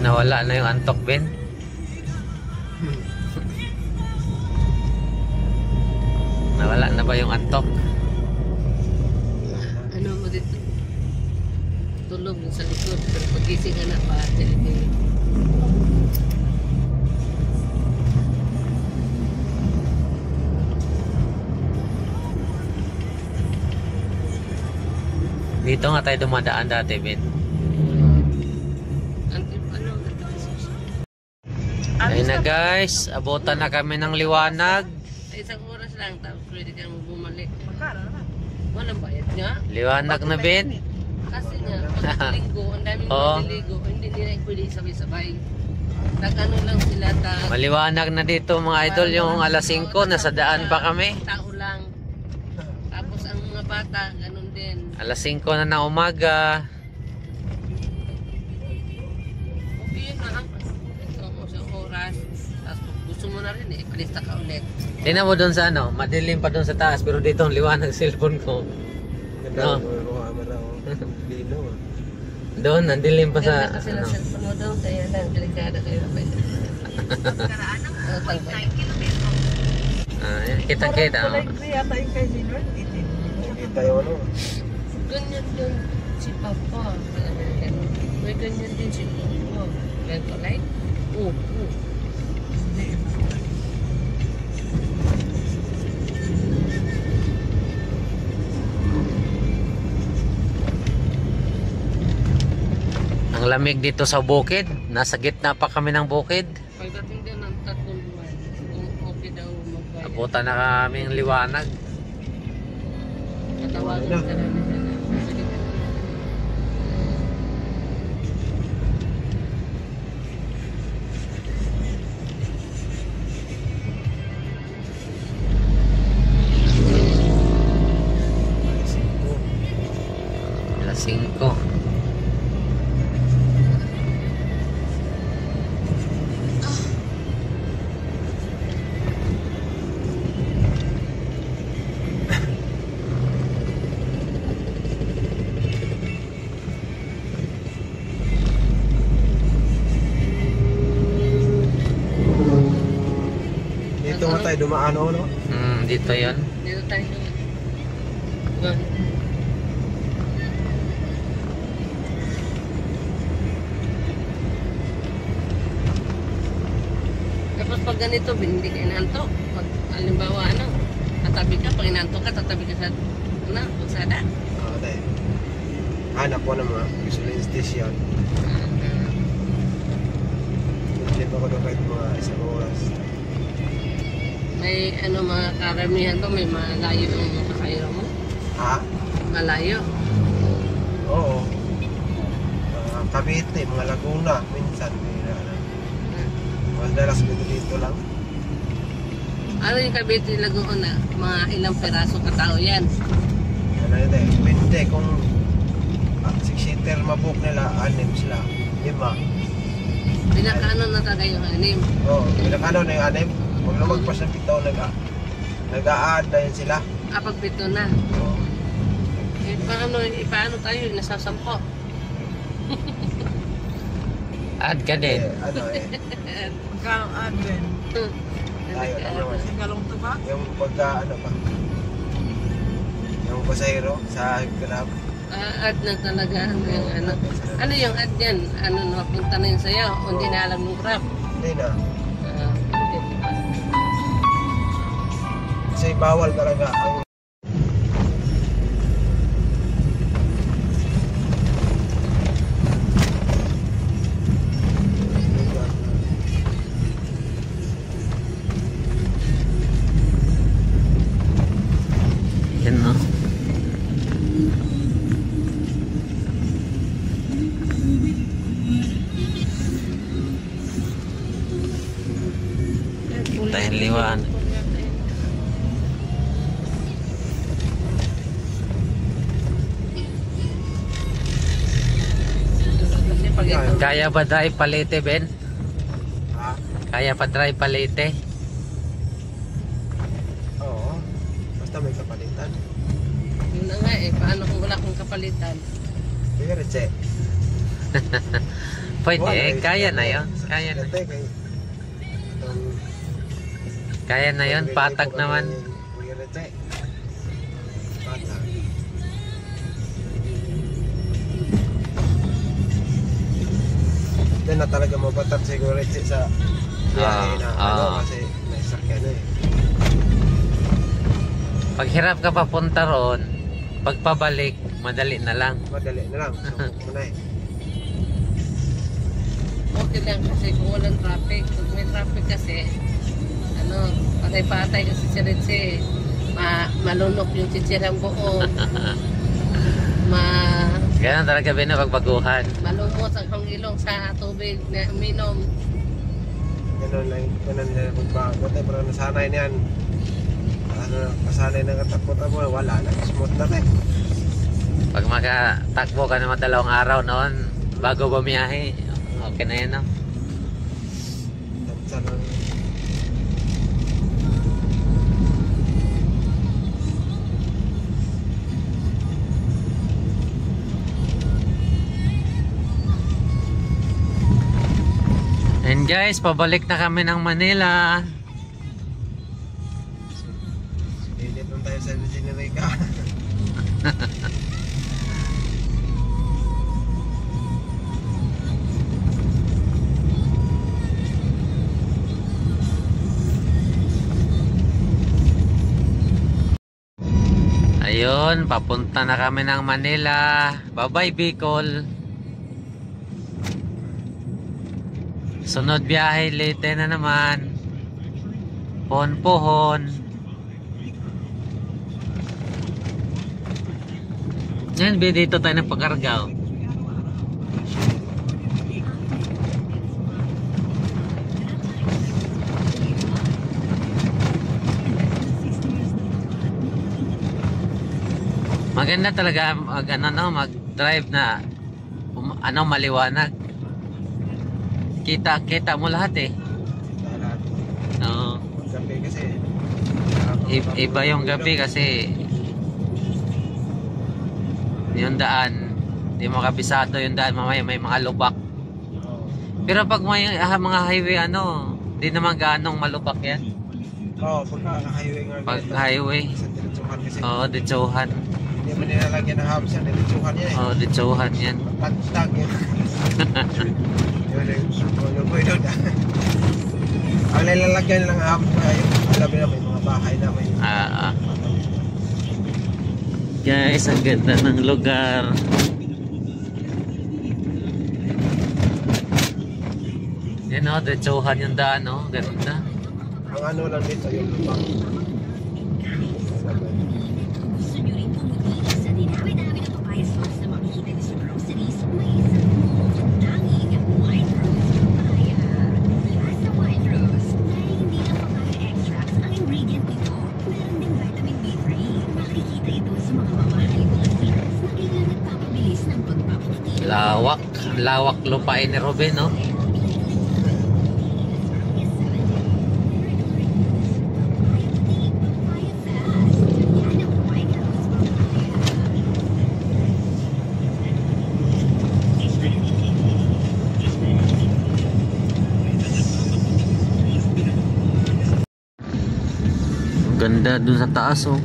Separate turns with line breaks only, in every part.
Nawala na yung antok, Ben. Nawala na ba yung antok?
Ano mo dito? Tulog sa likod. Pero pagising ka na pa.
Dito nga tayo dumadaan dati, Ben. Ayun na guys, abutan na kami ng liwanag.
Isang oras lang, tapos pwede kang bumalik. Walang bayad nga.
Liwanag na, Ben.
Kasi nga, pag-linggo, ang daming maliligo, hindi nila pwede sabay-sabay. Nag-ano lang sila,
maliwanag na dito mga idol, yung alas 5, nasa daan pa kami.
Tao lang. Tapos ang mga bata, ganun din.
Alas 5 na ng umaga.
Okay yun na, isang oras. Tapos gusto mo na rin palista ka ulit.
Tingnan mo doon sa ano, madilim pa doon sa taas, pero dito ang liwanag cellphone ko. No? Doon, nandilim pa sa
kasi lang cellphone mo doon, kaya lang, delikada kayo na pwede.
Kita-kita.
Kita yung ano.
Ganyan din si Papa. May ganyan din si Papa. Ganito like? Oo.
Ang lamig dito sa bukid. Nasa gitna pa kami ng bukid.
Pagdating din ng 3 buwan, okay daw magbayad.
Abutan na kaming liwanag.
Katawagan ka na nila.
Alas 5.
Dito nga tayo dumaan o, no?
Dito yon.
Dito tayo. Tapos pag ganito, hindi ka inantok. Pag halimbawa, tatabi ka, pag inantok ka, tatabi ka sa, pagsada.
Oo, tayo. Hanap ko ng mga gasoline station. Hindi pa ko doon kahit mga isang oras.
May mga karamihan ba, may malayo yung kakayro mo?
Ha?
Malayo.
Oo. Mga Cavite, mga Laguna, minsan. Mas dalas dito lang.
Ano yung Cavite Laguna? Mga ilang peraso katao yan?
Ano yun eh, depende kung 6-seater mabook nila, 6 sila, 5.
Pinakaano na taga yung 6?
Oo, pinakano na yung 6. Huwag na magpas ng 7, nag-a-add na yun sila.
Pag 7 na.
Oo.
Paano tayo? Nasa 10.
Add ka din.
Ano
Magkano add din?
tayo, naman.
Singalong to ba?
Yung pagka, yung pasahero sa Grab.
Add na talaga yung Ano yung add yan? Napunta na yun sa'yo? O hindi na alam ng Grab?
Hindi na.
Hindi pa.
Kasi bawal talaga ang
Yan no. Dahil liwan.
Kasi pag ito,
Kaya ba drive Palete, Ben?
ha?
Kaya pa drive Palete?
Oo. Basta may kapalitan.
yun na nga paano kung wala kang kapalitan?
Sige, Riche.
Pwede, kaya na yun. Kaya na. Kaya na yun, patag naman.
Yan na talaga mabatat siguro sa biyahe na kasi may sakyan na eh.
Pag hirap ka papunta roon, pagpabalik, madali na lang.
Madali na lang. So, muna eh.
Okay lang kasi kung walang traffic. Pag may traffic kasi, patay-patay kasi si Ritzy. Malunok yung chichirang buo.
Ganun talaga binapagbaguhan.
Malumot ang ilong sa tubig na uminom.
Ganun lang magbago tayo. Parang nasanay niyan. Kasanay na katakot mo. Wala na. Smooth na tayo.
Pag makatakbo ka naman 2 araw noon, bago bumiyahe, okay na yun, no?
Tapos ano.
And guys, pabalik na kami ng Manila.
Init lang tayo sa Generika.
Ayun, papunta na kami ng Manila. Bye-bye Bicol. Sunod biyahe, Leyte na naman. Pohon-pohon. Yan, dito tayo ng Pagcargao. Maganda talaga mag-drive na maliwanag. Kita mo lahat eh. Oo.
Gabi kasi.
Iba yung gabi kasi yung daan, di mo kabisado yung daan, mamaya may mga lubak. Pero pag may mga highway di naman ganong malubak yan.
Oo, pagka-highway nga.
Pag highway.
Sa diretsuhan kasi.
Oo, ditsuhan.
Hindi mo nilalagyan ng hams yan, diretsuhan yan eh.
Oo, ditsuhan yan.
Tag-tag yan. Yung boy doon ah. Ang nilalagyan ng hams na yung alam na may mga bahay na may
Guys, ang ganda ng lugar. Yan o, ditsuhan yung daan o. Ganda.
ang ano lang dito yung lubak.
Sa dinami-dami ng papaya sauce na makikita niyo sa groceries, may isang tanging white rose papaya. Lasa white rose, dahil hindi lang papaya extracts ang ingredient nito, meron ding vitamin B3. Makikita ito sa mga mamahaling mga seeds na kailangan nagpapabilis ng pagpaputi.
Lawak lupain ni Robin, no? Ganda dun sa taas, oh.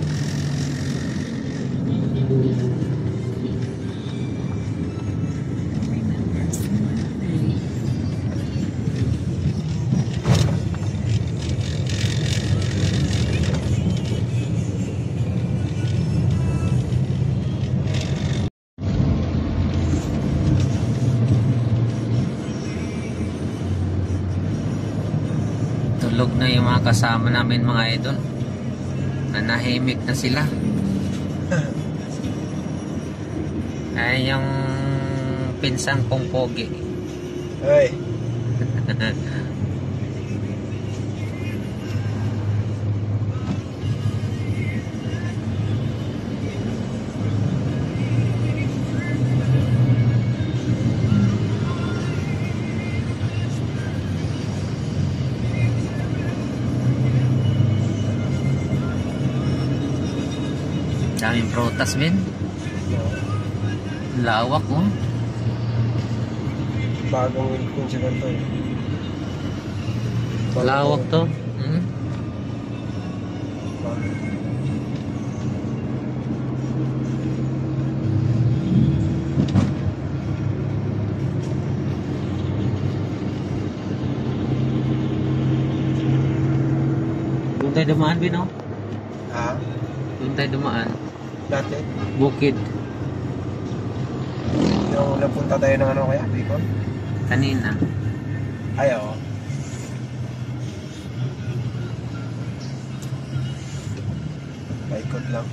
Tulog na yung mga kasama namin, mga idol. Nanahimik na sila. Ay, yung pinsang kong pogi.
Hey.
Daming prutas, men. Lawak, oh.
Bagong Wilcon si Ganto eh.
Lawak to. Hmm? Doon tayo dumaan, Bino?
Ha?
Doon tayo dumaan.
Dati?
Bukid.
Yung napunta tayo ng ano kaya? Bicol?
Kanina.
Ay, oo. Paikot lang.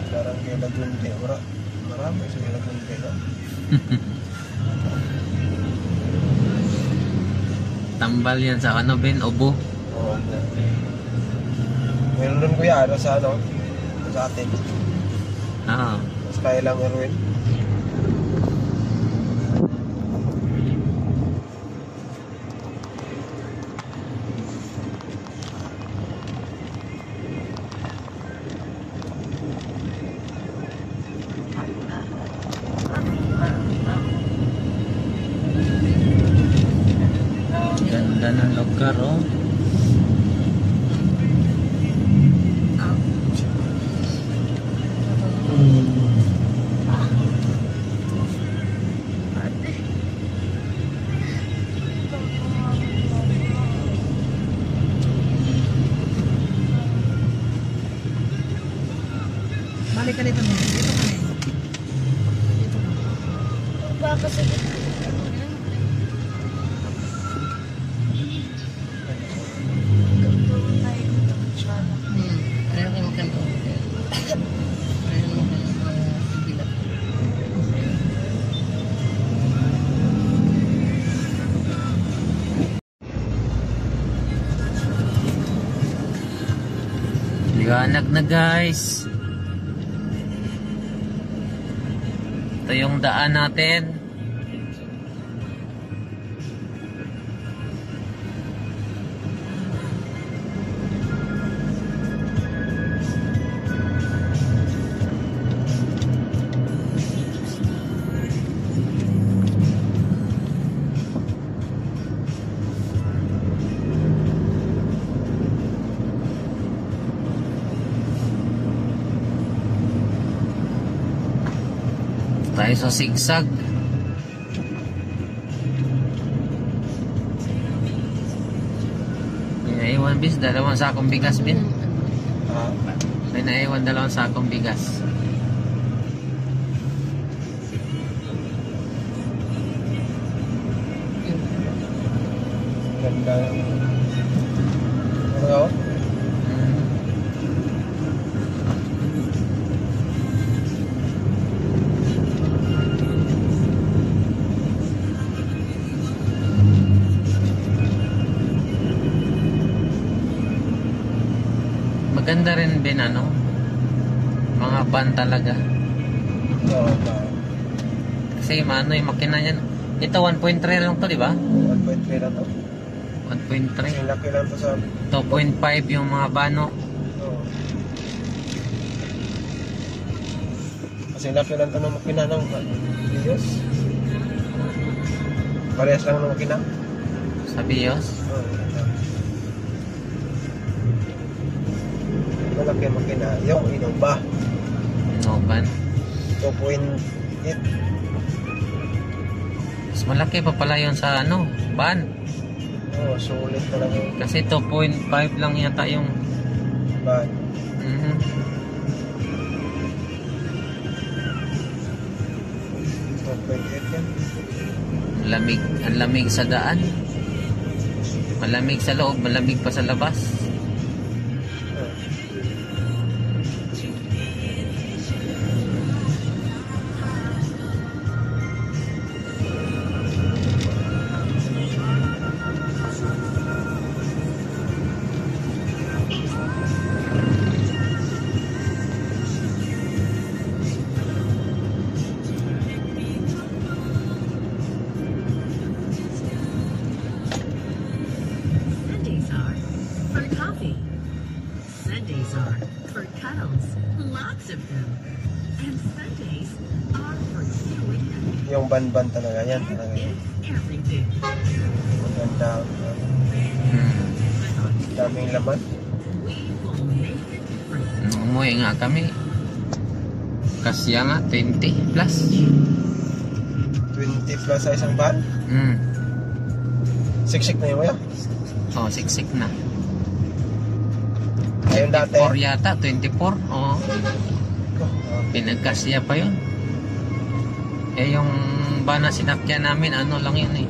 Parang kay Lagunte. Marami sa Lagunte na.
Tambal yan sa ano, Ben? Obo.
Oo. Meron doon kuya, ano sa ano? Sa atin.
Ah.
Mas kaya lang Erwin.
Ganda ng lugar, oh.
Balik ka dito na. Dito ka na.
Baka sa Ayaw ko magkanto. Ayaw mo magkanto.
Liwanag na, guys. Ito yung daan natin. Tayo sa sigsag. May naiwan, bis, dalawang sakong bigas, bin.
Ha?
May naiwan, dalawang sakong bigas.
Ganda. Ano ako?
Maganda rin, bin, ano, mga van talaga.
Oo.
Kasi maano yung makina niyan. Ito 1.3 lang to, di ba?
1.3 lang to.
1.3.
Kasi laki lang to sa...
2.5 yung mga bano.
Oo. Kasi laki lang to ng makina ng Vios. Parehas lang ng makina.
Sa Bios.
Oo. Malaki ang makina. Yung Innova.
Inoban.
2.8.
Mas malaki pa pala yun sa ano, van.
Oo, sulit talaga yung
Kasi 2.5 lang yata yung
van.
mhm.
2.8 yan.
Lamig, ang lamig sa daan. Malamig sa loob, malamig pa sa labas.
Sundays are for coffee. Sundays are for avocados. Lots of them. And Sundays are for sweet.
Yung ban-ban talaga yan. Talaga.
It's everything.
Maganda.
Hmm.
Daming laman.
We will make a difference.
Nung umuwi nga kami, kasya nga 20 plus.
20 plus sa isang ban.
Hmm.
Siksik na yun mo yan.
Oh, siksik na.
Ayun dati.
4 yata, 24. Oh, pinagkasya pa yun. Eh, yung ba na sinakyan namin, ano lang yun eh.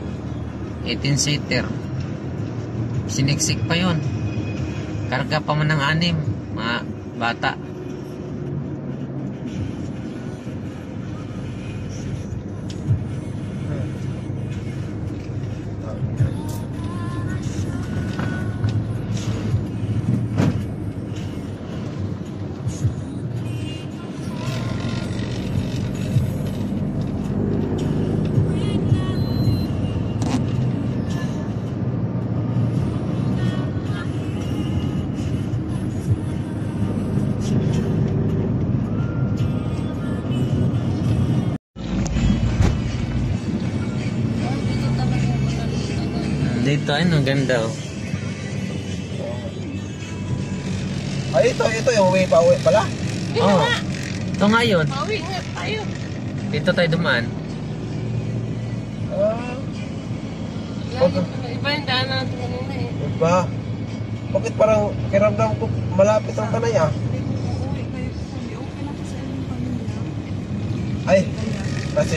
18-seater. Siniksik pa yun. Karga pa man ng 6, mga bata. Dito ay ang ganda oh.
Ay, ito yung way pa uwi pala.
Oh. Ito nga yun.
Bawi nga tayo.
Dito tayo dumaan.
Ah,
Iba yung daan natin kanina eh.
diba? Bakit parang kiramdam ko malapit ang Tanay ah? Ay, kasi